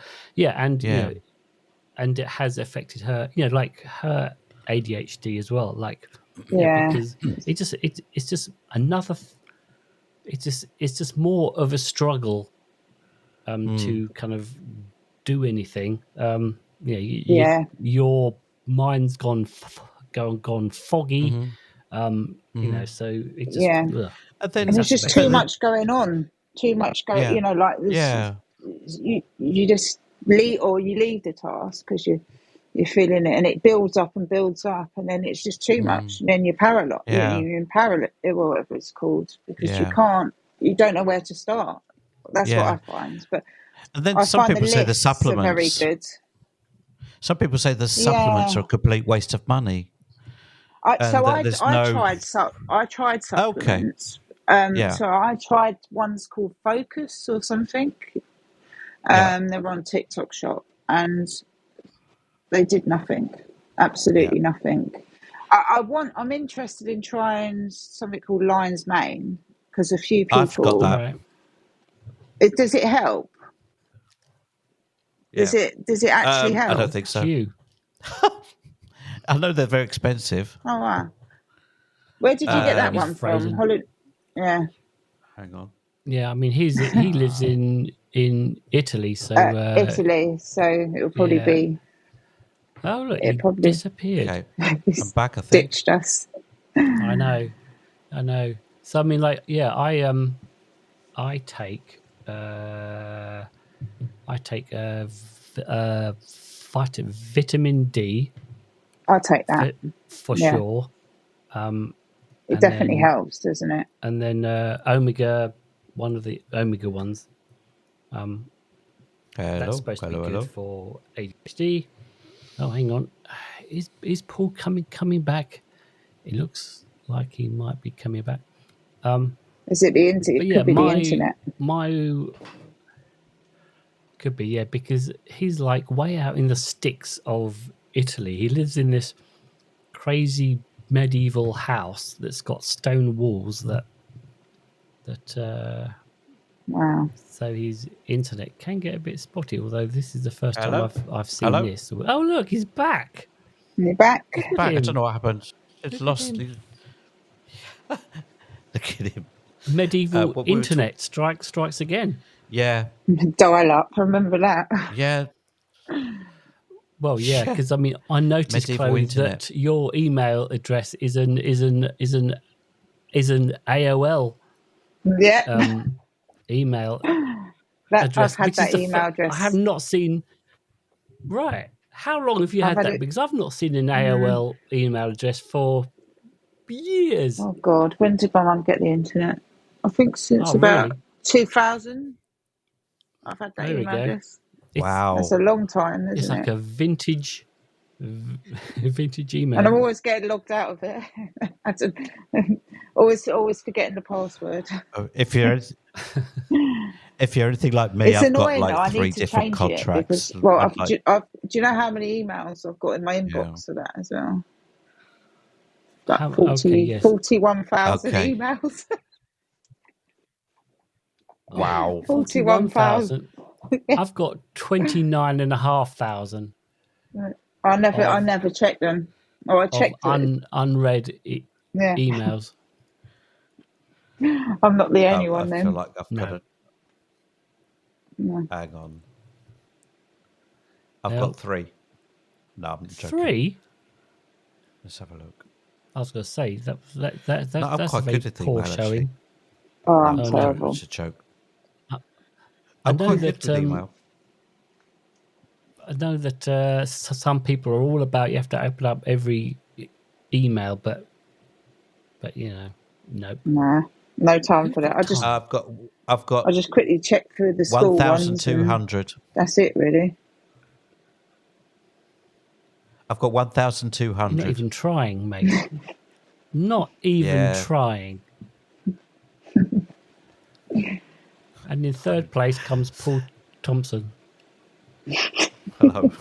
A: and it has affected her. Like her ADHD as well. Like because it's just another. It's just more of a struggle to kind of do anything. Your mind's gone foggy. So it just
C: and there's just too much going on. Like you just leave the task because you're feeling it, and it builds up, and then it's just too much, and then you're paralyzed. You're in paralysis, or whatever it's called, because you don't know where to start. That's what I find. But
B: and then some people say the supplements
C: are very good.
B: Some people say the supplements are a complete waste of money.
C: I tried supplements.
B: Okay.
C: So I tried ones called Focus or something. They were on TikTok Shop, and they did nothing. Absolutely nothing. I'm interested in trying something called Lion's Mane because a few people.
B: I've got that.
C: Does it help?
B: Yeah.
C: Does it actually help?
B: I don't think so. I know they're very expensive.
C: Oh wow. Where did you get that
A: He's
C: one
A: frozen.
C: from? Yeah.
B: Hang on.
A: Yeah, I mean he lives in Italy, so
C: Italy, so it'll probably be.
A: Oh look,
C: It
A: he
C: probably
A: disappeared.
B: Okay, I'm back. I think.
C: Ditched us.
A: I know. So I mean, like, yeah, I take vitamin D.
C: I'll take that
A: for sure.
C: It definitely helps, doesn't it?
A: And then omega, one of the omega ones. That's supposed to be good for ADHD. Oh, hang on. Is Paul coming back? It looks like he might be coming back.
C: Is it the internet? It could be the internet.
A: Could be, yeah, because he's like way out in the sticks of Italy. He lives in this crazy medieval house that's got stone walls that
C: wow.
A: So his internet can get a bit spotty, although this is the first time I've seen this. Oh look, he's back.
C: You're back.
B: I don't know what happened. It's lost. Look at him.
A: Medieval internet strikes again.
B: Yeah.
C: Dial up. Remember that?
B: Yeah.
A: Well, yeah, because I mean, I noticed, Chloe, that your email address is an AOL.
C: Yeah.
A: Email address.
C: I've had that email address.
A: I have not seen. Right. How long have you had that? Because I've not seen an AOL email address for years.
C: Oh God, when did my mum get the internet? I think since about 2000. I've had that email address.
B: Wow,
C: that's a long time, isn't it?
A: It's like a vintage email.
C: And I'm always getting logged out of it. always forgetting the password.
B: If you're anything like me, I've got like 3 different contracts.
C: Because, do you know how many emails I've got in my inbox for that as well? Like 41,000 emails.
B: Wow.
A: 41,000. I've got 29,500.
C: I never check them. I checked
A: unread emails.
C: I'm not the only one then.
B: I feel like I've got to... No. Hang on. I've got 3. No, I'm joking.
A: 3?
B: Let's have a look.
A: I was going to say that's
B: quite good at
A: poor showing.
C: Oh, I'm terrible.
B: No, it's a joke.
A: I know that I know that some people are all about you have to open up every email, but you know, nope.
C: Nah, no time for that.
B: I've got.
C: I just quickly check through the school
B: 1,200.
C: That's it, really.
B: I've got 1,200.
A: Not even trying, mate. Not even trying. And in third place comes Paul Thompson.
B: Hello.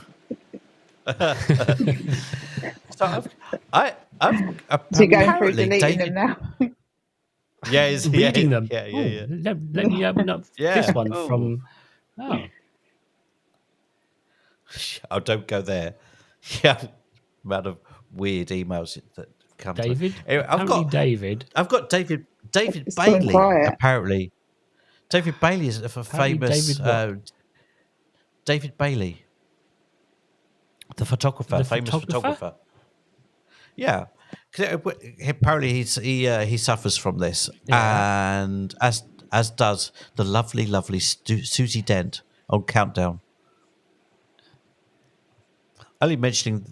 B: So I've
C: so you're going through deleting them now?
B: Yeah, he's
A: reading them.
B: Yeah.
A: Let me open up this one from.
B: Oh, don't go there. Yeah, amount of weird emails that come.
A: David.
B: Anyway, I've got David Bailey. Apparently, David Bailey is a famous. David Bailey, the photographer, famous photographer. Yeah, apparently he suffers from this, and as does the lovely Susie Dent on Countdown. Only mentioning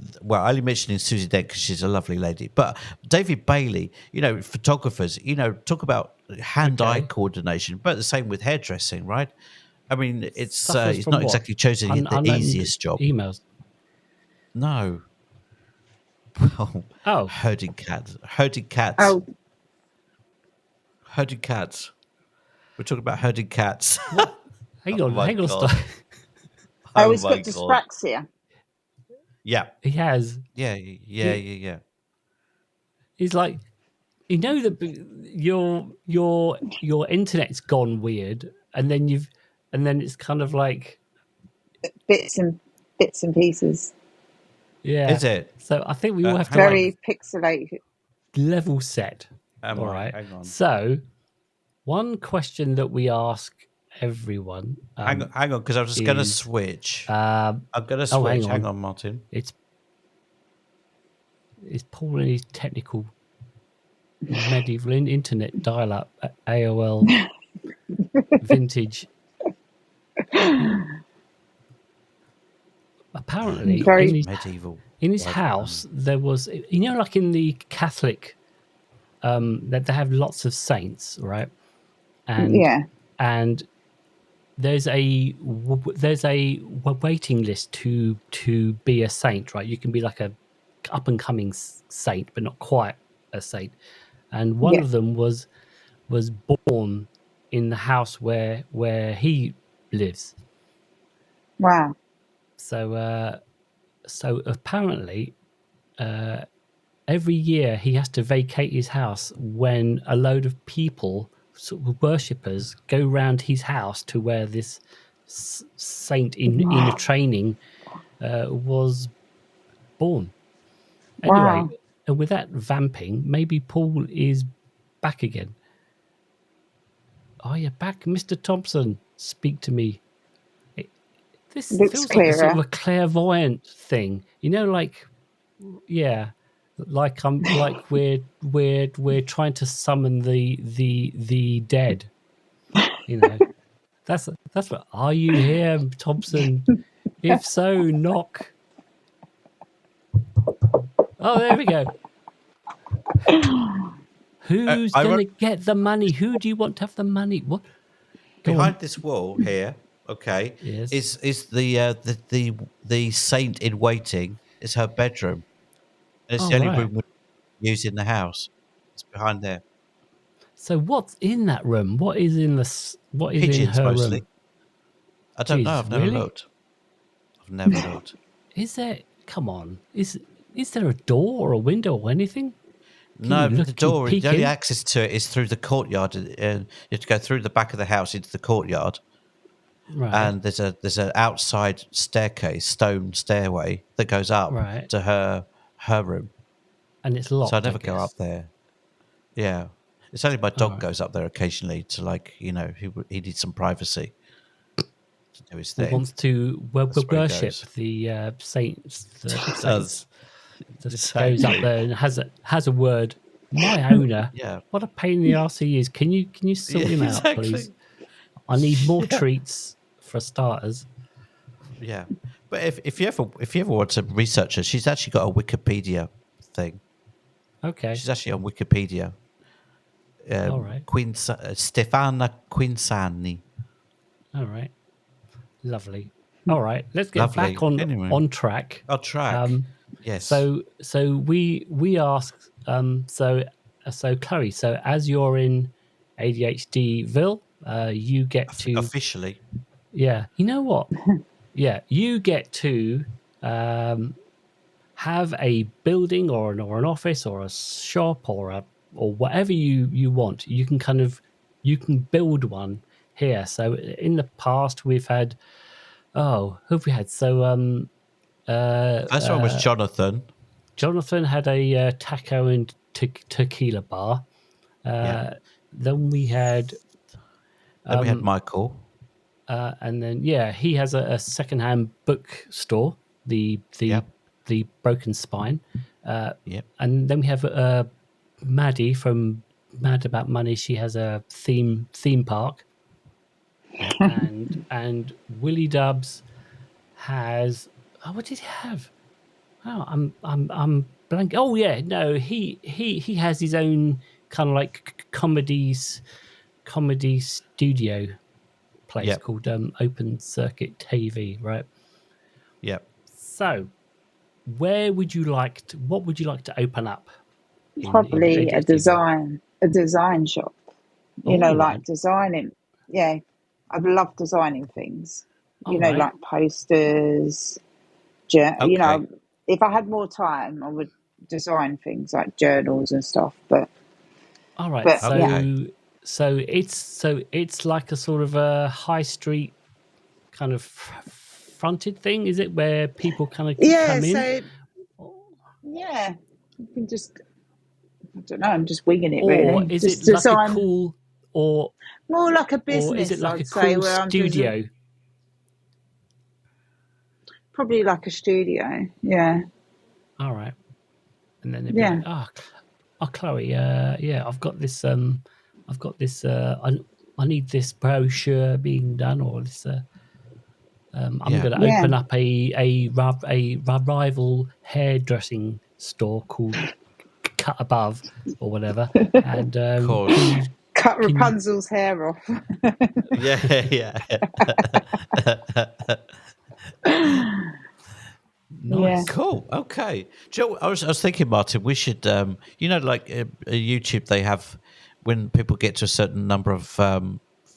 B: Susie Dent because she's a lovely lady. But David Bailey, photographers, talk about hand-eye coordination, but the same with hairdressing, right? I mean, it's not exactly chosen the easiest job.
A: Emails.
B: No. Well, herding cats.
C: Oh.
B: Herding cats. We're talking about herding cats.
A: Hang on. Stop.
C: He's got dyspraxia.
B: Yeah.
A: He has.
B: Yeah.
A: He's like, that your internet's gone weird. and then it's kind of like
C: bits and pieces.
A: Yeah.
B: Is it?
A: So I think we all have to
C: very pixelated.
A: Level set.
B: All
A: right.
B: Hang on.
A: So one question that we ask everyone.
B: Hang on, because I'm just going to switch. I'm going to switch. Hang on, Martin.
A: It's Paul and his technical medieval internet dial-up AOL vintage. Apparently,
B: medieval.
A: In his house, there was, like in the Catholic, that they have lots of saints, right? And there's a waiting list to be a saint, right? You can be like a up and coming saint, but not quite a saint. And one of them was born in the house where he lives.
C: Wow.
A: So apparently, every year he has to vacate his house when a load of people, sort of worshippers, go round his house to where this saint in a training was born. Anyway, and with that vamping, maybe Paul is back again. Are you back, Mr. Thompson? Speak to me. This feels like a sort of a clairvoyant thing, like we're trying to summon the dead. That's what. Are you here, Thompson? If so, knock. Oh, there we go. Who's going to get the money? Who do you want to have the money? What?
B: Behind this wall here, okay,
A: yes.
B: is the saint in waiting. Is her bedroom. And it's the only room we use in the house. It's behind there.
A: So what's in that room? What is in
B: Pigeons,
A: in her
B: mostly.
A: room?
B: I don't know. I've never looked. I've never looked.
A: Is there? Come on. Is there a door or a window or anything?
B: No, the door. The only access to it is through the courtyard. You have to go through the back of the house into the courtyard.
A: Right.
B: And there's an outside staircase, stone stairway that goes up to her room.
A: And it's locked.
B: So I never go up there. Yeah. It's only my dog goes up there occasionally to he needs some privacy to do his thing.
A: He wants to worship the saints. The saints. Just goes up there and has a word. My owner.
B: Yeah.
A: What a pain in the arse he is. Can you sort him out, please? I need more treats for starters.
B: Yeah. But if you ever want to research her, she's actually got a Wikipedia thing.
A: Okay.
B: She's actually on Wikipedia.
A: All right.
B: Stefana Quinsani.
A: All right. Lovely. All right. Let's get back on track.
B: On track. Yes.
A: So we asked. So Chloe. So as you're in ADHDville, you get to
B: officially.
A: Yeah. You know what? Yeah. You get to have a building or an office or a shop or whatever you want. You can build one here. So in the past we've had. Oh, who have we had? So
B: first one was Jonathan.
A: Jonathan had a taco and tequila bar. Then we had.
B: Then we had Michael.
A: And then he has a secondhand bookstore. The Broken Spine. And then we have Maddie from Mad About Money. She has a theme park. and Willie Dubs has what did he have? Oh, I'm blank. Oh yeah, no, he has his own kind of like comedy studio place called Open Circuit TV, right?
B: Yep.
A: So, what would you like to open up?
C: Probably a design shop. Like designing. Yeah, I love designing things. Like posters. If I had more time, I would design things like journals and stuff. But
A: all right. So it's like a sort of a high street kind of fronted thing, is it? Where people kind of come in?
C: So yeah, you can just. I don't know. I'm just winging it,
A: or
C: really.
A: is
C: Just
A: it like
C: design
A: a cool, or
C: more like a
A: is it
C: business,
A: like a
C: I'd say,
A: cool
C: where I'm
A: studio?
C: probably like a studio. Yeah.
A: All right, and then they'd be like, Chloe, yeah, I've got this. I need this brochure being done, or this. I'm going to open up a rival hairdressing store called Cut Above or whatever, and
C: cut Rapunzel's hair off.
B: Yeah.
A: Nice.
B: Cool. Okay. Joe, I was thinking, Martin, we should, like YouTube, they have, when people get to a certain number of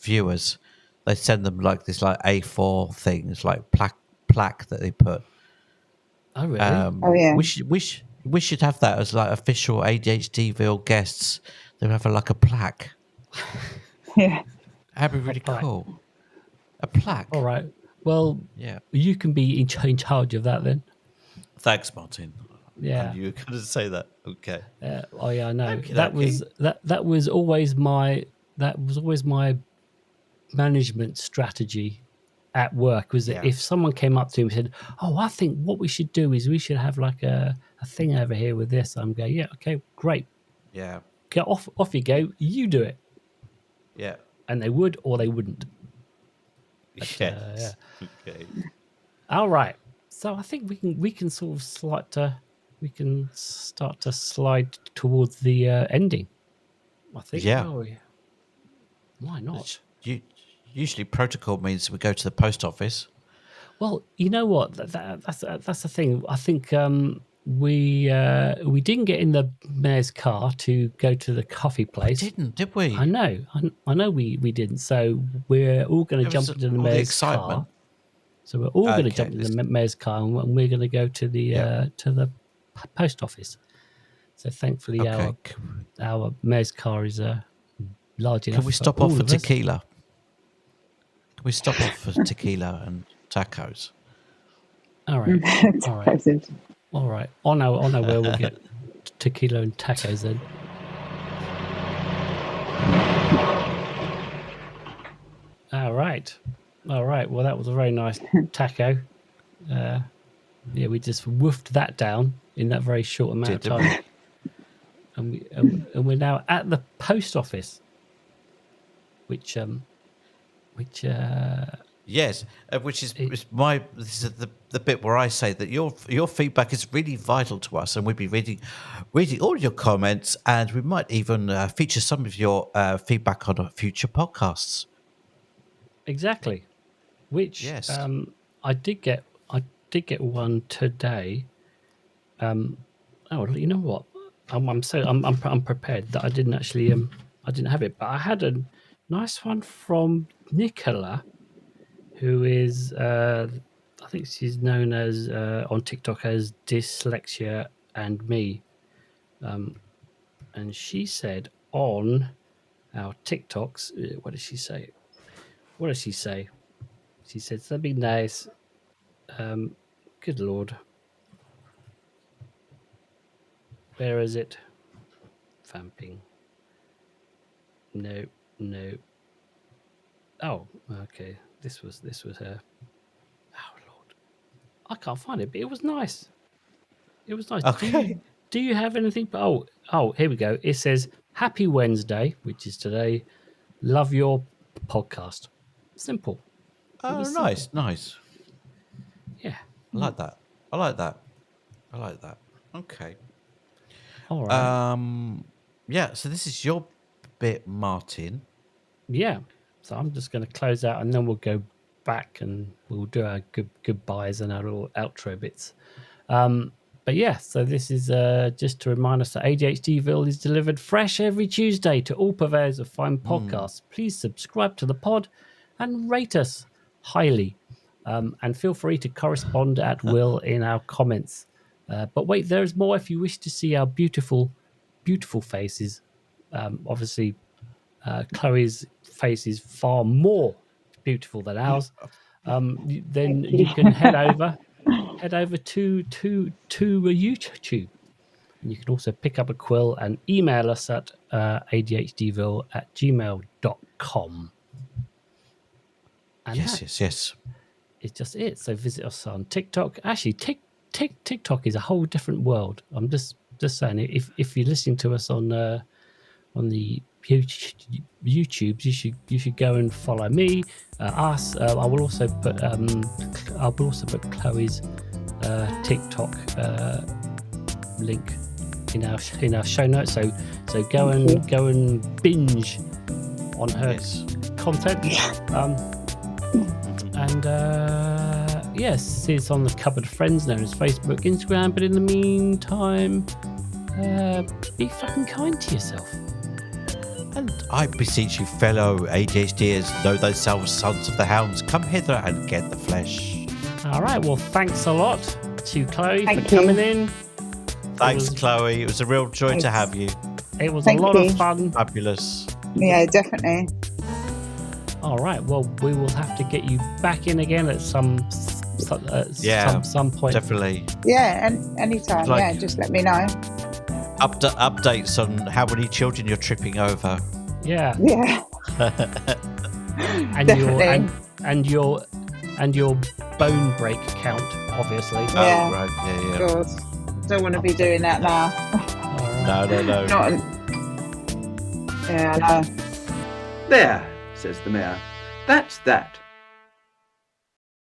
B: viewers, they send them like this like A4 thing. It's like plaque that they put.
A: Oh, really?
B: We should have that as like official ADHDville guests. They have like a plaque.
C: Yeah.
B: That'd be really cool. A plaque.
A: All right. Well,
B: yeah.
A: You can be in charge of that then.
B: Thanks, Martin.
A: Yeah.
B: I knew you were going to say that. Okay.
A: Oh yeah, I know.
B: Okay,
A: that was always my management strategy at work, was that if someone came up to me and said, "Oh, I think what we should do is we should have like a thing over here with this," I'm going, "Yeah, okay, great.
B: Yeah.
A: Get off you go. You do it."
B: Yeah.
A: And they would or they wouldn't.
B: But, yeah. Okay.
A: All right. So I think we can sort of start to slide towards the ending. I think.
B: Yeah.
A: Why not?
B: Usually protocol means we go to the post office.
A: Well, you know what? That's the thing. I think we didn't get in the mayor's car to go to the coffee place.
B: We didn't, did we?
A: I know we didn't. So we're all going to jump into the mayor's car. So we're all going to jump into the mayor's car, and we're going to go to the post office. So thankfully, our mayor's car is large enough.
B: Can we stop off for tequila? Can we stop off for tequila and tacos?
A: All right. All right. I know where we'll get tequila and tacos then. All right. Well, that was a very nice taco. We just woofed that down in that very short amount of time. And we're now at the post office, which
B: yes, which is this is the bit where I say that your feedback is really vital to us, and we'll be reading all your comments, and we might even feature some of your feedback on future podcasts.
A: Exactly. Which I did get one today. You know what? I'm prepared that I didn't actually I didn't have it, but I had a nice one from Nicola, who is I think she's known as on TikTok as Dyslexia and Me, and she said on our TikToks, what did she say? She said something nice. Good Lord. Where is it? Vamping. No. Oh, okay. This was her. Oh Lord. I can't find it, but it was nice.
B: Okay.
A: Do you have anything? Oh, here we go. It says, "Happy Wednesday," which is today. "Love your podcast." Simple.
B: Oh, nice.
A: Yeah.
B: I like that. Okay.
A: All right.
B: Yeah, so this is your bit, Martin.
A: Yeah. So I'm just going to close out, and then we'll go back and we'll do our goodbyes and our little outro bits. But yeah, so this is just to remind us that ADHDville is delivered fresh every Tuesday to all purveyors of fine podcasts. Please subscribe to the pod and rate us highly. And feel free to correspond at will in our comments. But wait, there is more. If you wish to see our beautiful, beautiful faces, obviously Chloe's face is far more beautiful than ours, then you can head over to YouTube. And you can also pick up a quill and email us at ADHDville@gmail.com. And
B: yes.
A: it's just it. So visit us on TikTok. Actually, TikTok is a whole different world. I'm just saying, if you're listening to us on the YouTube, you should go and follow me, us. I will also put Chloe's TikTok link in our show notes. So go and binge on her content. And yes, it's on the Cupboard of Friends known as Facebook, Instagram. But in the meantime, be fucking kind to yourself.
B: And I beseech you, fellow ADHDers, know thyselves sons of the hounds, come hither and get the flesh.
A: All right, well, thanks a lot to Chloe for coming in.
B: Thanks, Chloe. It was a real joy to have you.
A: It was a lot of fun.
B: Fabulous.
C: Yeah, definitely.
A: All right, well, we will have to get you back in again at some point.
B: Definitely.
C: Yeah, and anytime. Yeah, just let me know.
B: Updates on how many children you're tripping over.
A: Yeah.
C: Yeah.
A: and your bone break count, obviously.
C: Yeah.
B: Oh, right. Yeah.
C: God, don't want to be doing that now.
B: Right. No.
C: Yeah, I know.
D: There, says the mayor. That's that.